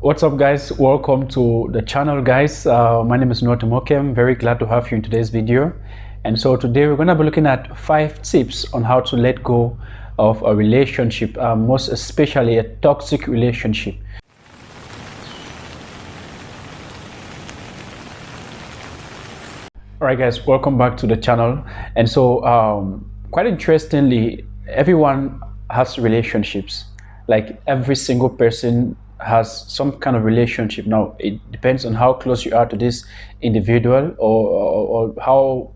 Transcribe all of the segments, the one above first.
What's up, guys? Welcome to the channel, guys. My name is Temokemtemokem. Very glad to have you in today's video. And so today we're going to be looking at 5 tips on how to let go of a relationship, most especially a toxic relationship. All right, guys, welcome back to the channel. And so quite interestingly, everyone has relationships. Like every single person has some kind of relationship. Now it depends on how close you are to this individual or how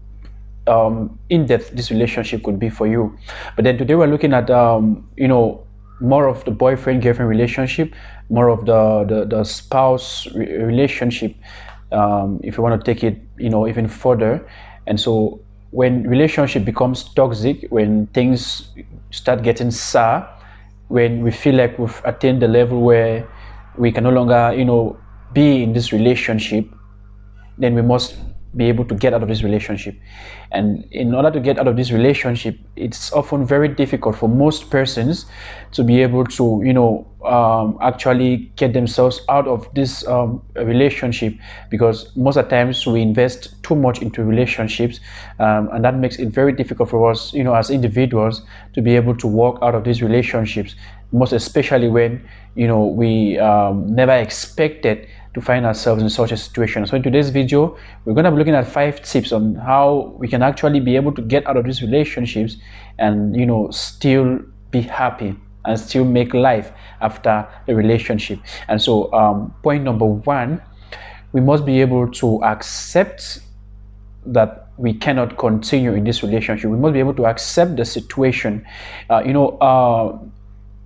in-depth this relationship could be for you. But then today we're looking at more of the boyfriend-girlfriend relationship, more of the spouse relationship, if you want to take it even further. And so when relationship becomes toxic, when things start getting sour, when we feel like we've attained the level where we can no longer be in this relationship, then we must be able to get out of this relationship. And in order to get out of this relationship, it's often very difficult for most persons to be able to actually get themselves out of this relationship, because most of the times we invest too much into relationships, and that makes it very difficult for us as individuals to be able to walk out of these relationships, most especially when we never expected to find ourselves in such a situation. So in today's video, we're going to be looking at 5 tips on how we can actually be able to get out of these relationships and still be happy and still make life after a relationship. And so point number 1, we must be able to accept that we cannot continue in this relationship. We must be able to accept the situation.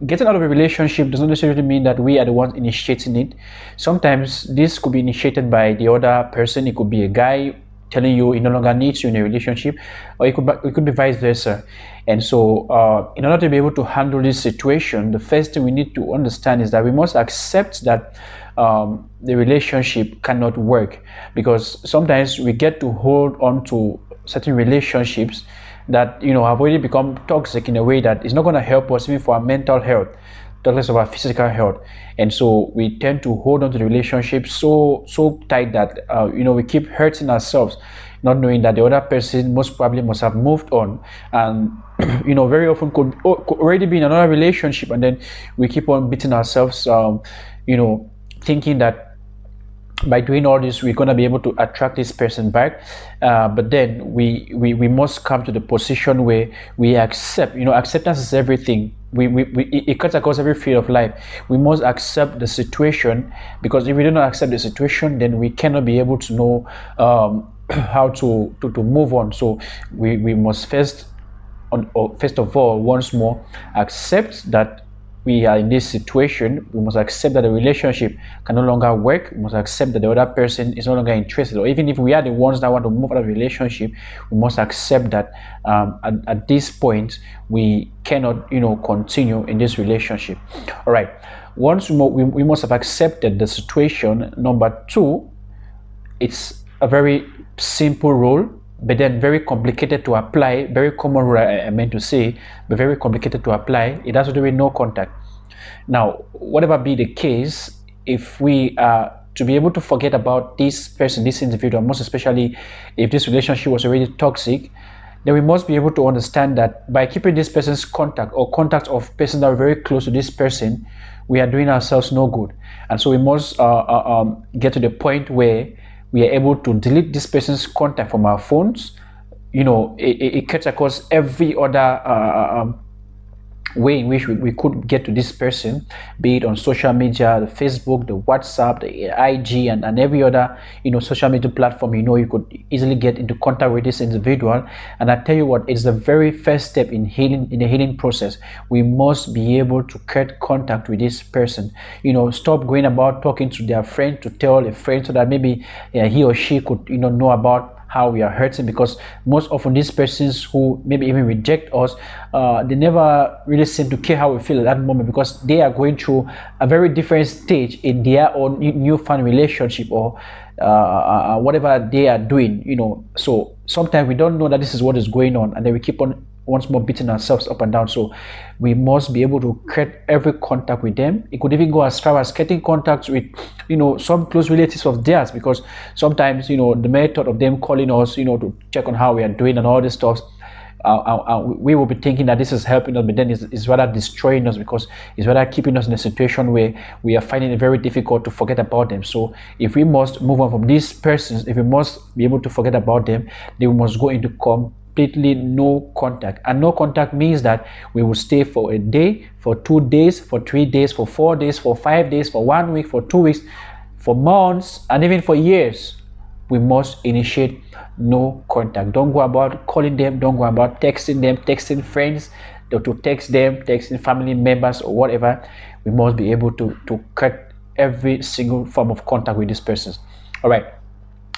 Getting out of a relationship does not necessarily mean that we are the ones initiating it. Sometimes this could be initiated by the other person. It could be a guy telling you he no longer needs you in a relationship, or it could be vice versa. And so in order to be able to handle this situation, the first thing we need to understand is that we must accept that the relationship cannot work, because sometimes we get to hold on to certain relationships that have already become toxic in a way that is not going to help us even for our mental health, regardless of our physical health. And so we tend to hold on to the relationship so tight that we keep hurting ourselves, not knowing that the other person most probably must have moved on, and very often could already be in another relationship, and then we keep on beating ourselves, thinking that by doing all this we're going to be able to attract this person back. But then we must come to the position where we accept. Acceptance is everything. It cuts across every field of life. We must accept the situation, because if we do not accept the situation, then we cannot be able to know how to move on. So we must first of all, once more, accept that we are in this situation. We must accept that the relationship can no longer work. We must accept that the other person is no longer interested, or even if we are the ones that want to move out of the relationship, we must accept that at this point we cannot continue in this relationship. All right, once we must have accepted the situation. Number 2, it's a very simple rule, but then very complicated to apply. Very common rule, I meant to say, but very complicated to apply. It has to do with no contact. Now, whatever be the case, if we are to be able to forget about this person, this individual, most especially if this relationship was already toxic, then we must be able to understand that by keeping this person's contact, or contact of persons that are very close to this person, we are doing ourselves no good. And so we must get to the point where we are able to delete this person's contact from our phones. It cuts across every other way in which we could get to this person, be it on social media, the Facebook, the WhatsApp, the IG, and every other social media platform. You could easily get into contact with this individual. And I tell you what, it's the very first step in healing, in the healing process. We must be able to cut contact with this person. Stop going about talking to their friend to tell a friend, so that maybe he or she could know about how we are hurting, because most often these persons who maybe even reject us, they never really seem to care how we feel at that moment, because they are going through a very different stage in their own newfound relationship, or whatever they are doing. So sometimes we don't know that this is what is going on, and then we keep on once more beating ourselves up and down. So we must be able to cut every contact with them. It could even go as far as cutting contacts with, some close relatives of theirs, because sometimes, the mere thought of them calling us, to check on how we are doing and all this stuff, we will be thinking that this is helping us, but then it's rather destroying us, because it's rather keeping us in a situation where we are finding it very difficult to forget about them. So if we must move on from these persons, if we must be able to forget about them, then we must go into completely no contact. And no contact means that we will stay for a day, for 2 days, for 3 days, for 4 days, for 5 days, for 1 week, for 2 weeks, for months, and even for years. We must initiate no contact. Don't go about calling them, don't go about texting them, texting friends, to text them, texting family members or whatever. We must be able to cut every single form of contact with these persons. All right.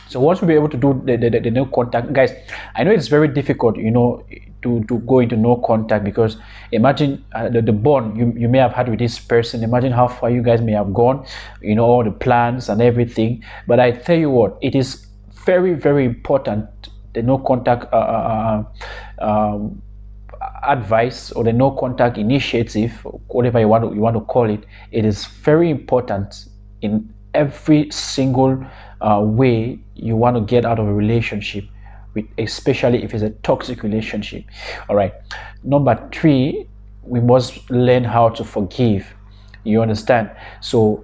So once we be able to do the no contact, guys, I know it's very difficult, to go into no contact, because imagine the bond you may have had with this person. Imagine how far you guys may have gone, all the plans and everything. But I tell you what, it is very, very important, the no contact advice, or the no contact initiative, whatever you want to call it. It is very important in every single way you want to get out of a relationship, especially if it's a toxic relationship. All right. Number 3, we must learn how to forgive. You understand? So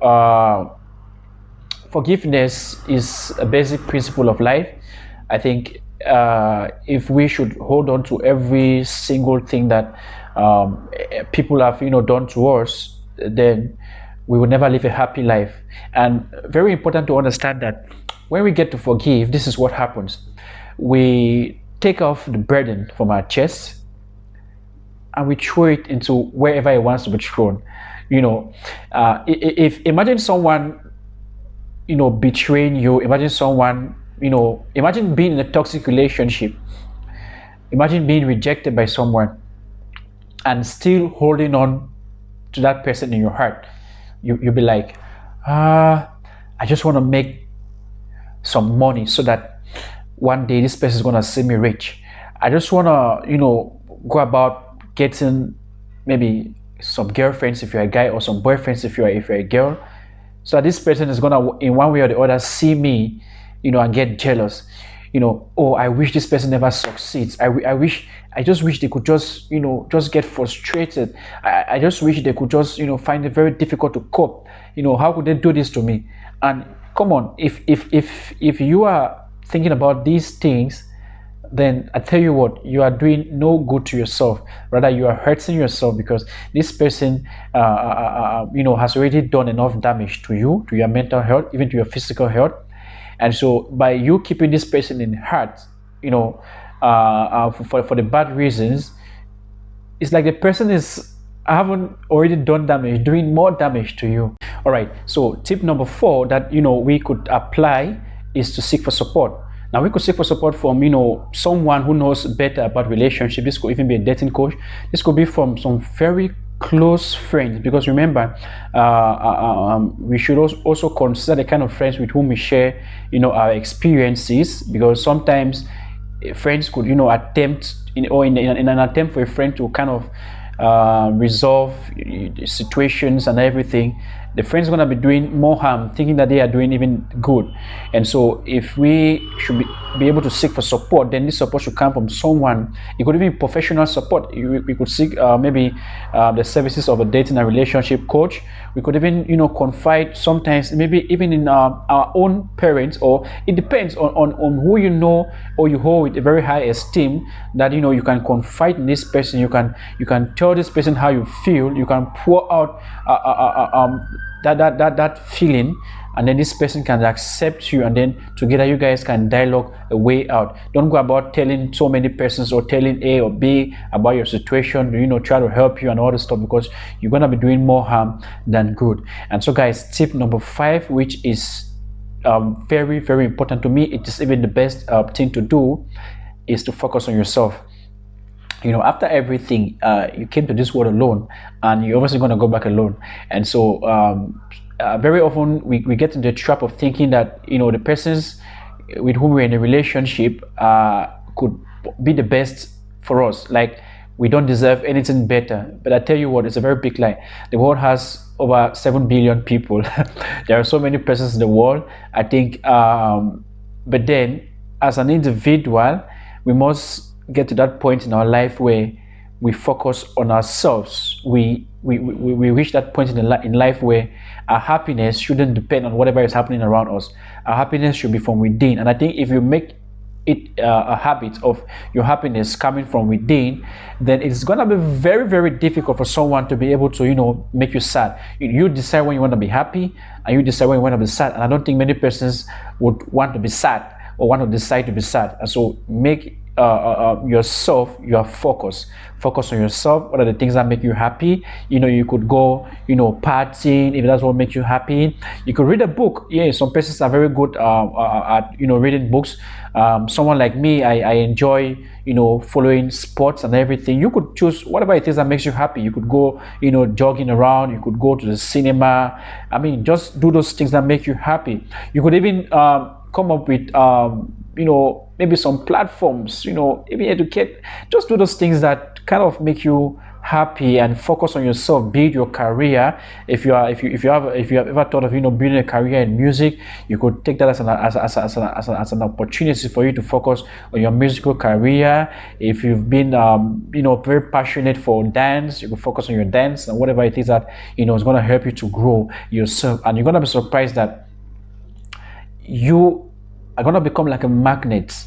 forgiveness is a basic principle of life. I think if we should hold on to every single thing that people have done to us, then we will never live a happy life. And very important to understand that when we get to forgive, this is what happens. We take off the burden from our chest and we throw it into wherever it wants to be thrown. If imagine someone betraying you, imagine someone, imagine being in a toxic relationship, imagine being rejected by someone and still holding on to that person in your heart. You'll be like, I just want to make some money so that one day this person is going to see me rich. I just want to, go about getting maybe some girlfriends if you're a guy, or some boyfriends if you're a girl, so that this person is going to, in one way or the other, see me, and get jealous. Oh, I wish this person never succeeds. I just wish they could just get frustrated. I just wish they could just find it very difficult to cope. How could they do this to me? And come on, if you are thinking about these things, then I tell you what, you are doing no good to yourself. Rather, you are hurting yourself, because this person has already done enough damage to you, to your mental health, even to your physical health. And so by you keeping this person in heart, for the bad reasons, it's like the person is haven't already done damage, doing more damage to you. All right. So tip number 4 that we could apply is to seek for support. Now, we could seek for support from someone who knows better about relationship. This could even be a dating coach. This could be from some very close friends, because remember, we should also consider the kind of friends with whom we share our experiences, because sometimes friends could attempt in an attempt for a friend to kind of resolve situations and everything, the friend's going to be doing more harm, thinking that they are doing even good. And so if we should be able to seek for support, then this support should come from someone. It could even be professional support. We could seek maybe the services of a dating and relationship coach. We could even confide sometimes, maybe even in our own parents, or it depends on who or you hold with a very high esteem, that you can confide in this person. You can tell this person how you feel. You can pour out that feeling, and then this person can accept you, and then together you guys can dialogue a way out. Don't go about telling so many persons or telling A or B about your situation, try to help you and all this stuff, because you're gonna be doing more harm than good. And so guys, tip number 5, which is very, very important to me, it is even the best thing to do, is to focus on yourself. After everything, you came to this world alone, and you're obviously going to go back alone. And so very often we get into the trap of thinking that the persons with whom we're in a relationship could be the best for us. Like we don't deserve anything better. But I tell you what, it's a very big lie. The world has over 7 billion people. There are so many persons in the world, I think, but then as an individual, we must get to that point in our life where we focus on ourselves. We reach that point in life where our happiness shouldn't depend on whatever is happening around us. Our happiness should be from within. And I think if you make it a habit of your happiness coming from within, then it's gonna be very, very difficult for someone to be able to, you know, make you sad. You decide when you want to be happy, and you decide when you want to be sad. And I don't think many persons would want to be sad or want to decide to be sad. And so make yourself your focus on yourself. What are the things that make you happy? You know, you could go, you know, partying if that's what makes you happy. You could read a book. Yeah, some persons are very good at, you know, reading books. Someone like me, I enjoy, you know, following sports and everything. You could choose whatever it is that makes you happy. You could go, you know, jogging around. You could go to the cinema. I mean, just do those things that make you happy. You could even come up with you know, maybe some platforms, you know, maybe educate. Just do those things that kind of make you happy and focus on yourself. Build your career. If you have ever thought of, you know, building a career in music, you could take that as an opportunity for you to focus on your musical career. If you've been you know, very passionate for dance, you could focus on your dance and whatever it is that, you know, is going to help you to grow yourself. And you're going to be surprised that you are going to become like a magnet.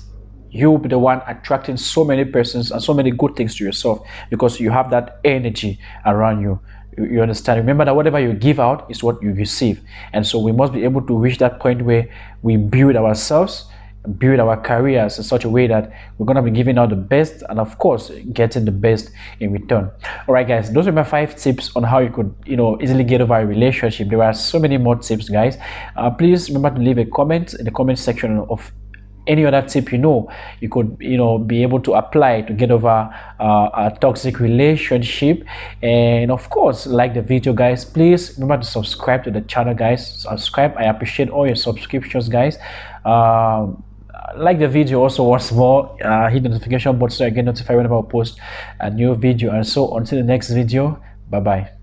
You'll be the one attracting so many persons and so many good things to yourself, because you have that energy around you. You understand? Remember that whatever you give out is what you receive. And so we must be able to reach that point where we build ourselves, build our careers in such a way that we're going to be giving out the best, and of course getting the best in return. All right, guys, those are my 5 tips on how you could, you know, easily get over a relationship. There are so many more tips, guys. Please remember to leave a comment in the comment section of any other tip you could, you know, be able to apply to get over a toxic relationship. And of course, like the video, guys. Please remember to subscribe to the channel, guys. Subscribe. I appreciate all your subscriptions, guys. Like the video also once more, hit the notification button so I get notified whenever I post a new video. And so until the next video, bye bye.